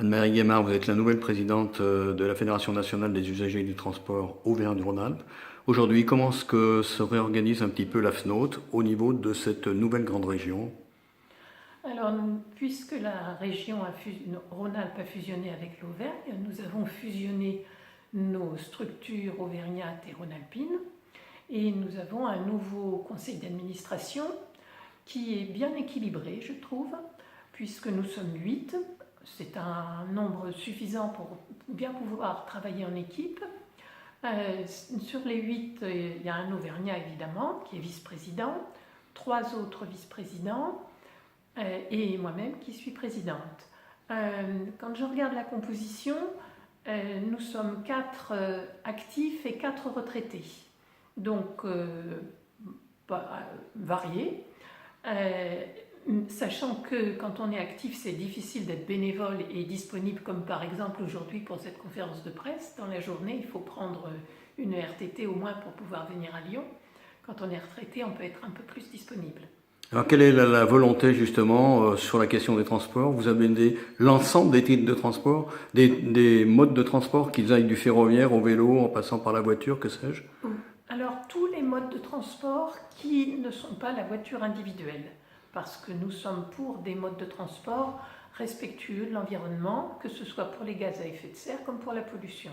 Anne-Marie Guémard, vous êtes la nouvelle présidente de la Fédération nationale des usagers du transport Auvergne-Rhône-Alpes. Aujourd'hui, comment est-ce que se réorganise un petit peu la FNOT au niveau de cette nouvelle grande région? Alors, puisque la région Rhône-Alpes a fusionné avec l'Auvergne, nous avons fusionné nos structures auvergnates et rhône-alpines et nous avons un nouveau conseil d'administration qui est bien équilibré, je trouve, puisque nous sommes 8. C'est un nombre suffisant pour bien pouvoir travailler en équipe. Sur les 8, il y a un Auvergnat évidemment qui est vice-président, 3 autres vice-présidents et moi-même qui suis présidente. Quand je regarde la composition, nous sommes 4 actifs et 4 retraités, donc variés. Sachant que quand on est actif, c'est difficile d'être bénévole et disponible, comme par exemple aujourd'hui pour cette conférence de presse. Dans la journée, il faut prendre une RTT au moins pour pouvoir venir à Lyon. Quand on est retraité, on peut être un peu plus disponible. Alors, quelle est la volonté justement sur la question des transports? Vous avez l'ensemble des types de transport, des modes de transport, qu'ils aillent du ferroviaire au vélo, en passant par la voiture, que sais-je? Alors, tous les modes de transport qui ne sont pas la voiture individuelle, parce que nous sommes pour des modes de transport respectueux de l'environnement, que ce soit pour les gaz à effet de serre comme pour la pollution.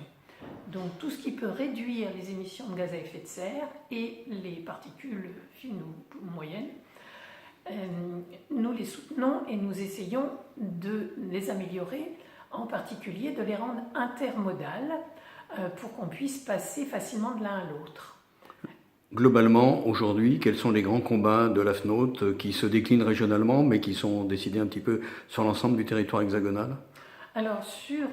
Donc tout ce qui peut réduire les émissions de gaz à effet de serre et les particules fines ou moyennes, nous les soutenons et nous essayons de les améliorer, en particulier de les rendre intermodales pour qu'on puisse passer facilement de l'un à l'autre. Globalement, aujourd'hui, quels sont les grands combats de la FNOT qui se déclinent régionalement, mais qui sont décidés un petit peu sur l'ensemble du territoire hexagonal? Alors, sur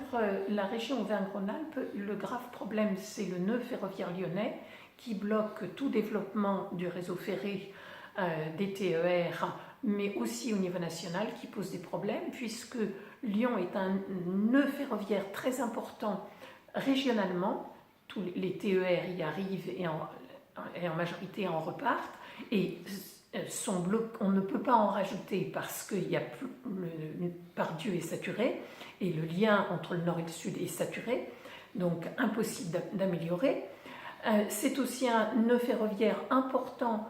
la région Auvergne-Rhône-Alpes, le grave problème, c'est le nœud ferroviaire lyonnais qui bloque tout développement du réseau ferré, des TER, mais aussi au niveau national, qui pose des problèmes, puisque Lyon est un nœud ferroviaire très important régionalement. Tous les TER y arrivent et en majorité en repartent, et on ne peut pas en rajouter parce que Pardieu est saturé et le lien entre le nord et le sud est saturé, donc impossible d'améliorer. C'est aussi un nœud ferroviaire important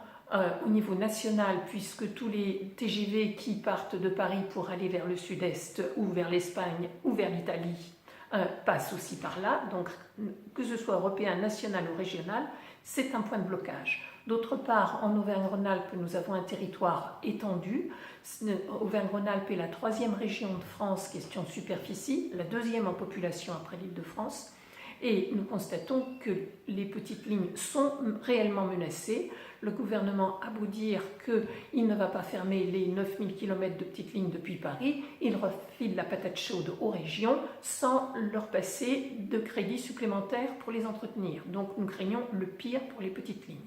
au niveau national, puisque tous les TGV qui partent de Paris pour aller vers le sud-est ou vers l'Espagne ou vers l'Italie passent aussi par là, donc que ce soit européen, national ou régional, c'est un point de blocage. D'autre part, en Auvergne-Rhône-Alpes, nous avons un territoire étendu. Auvergne-Rhône-Alpes est la 3e région de France, question de superficie, la 2e en population après l'Île-de-France. Et nous constatons que les petites lignes sont réellement menacées. Le gouvernement a beau dire qu'il ne va pas fermer les 9000 km de petites lignes depuis Paris, il refile la patate chaude aux régions sans leur passer de crédits supplémentaires pour les entretenir. Donc nous craignons le pire pour les petites lignes.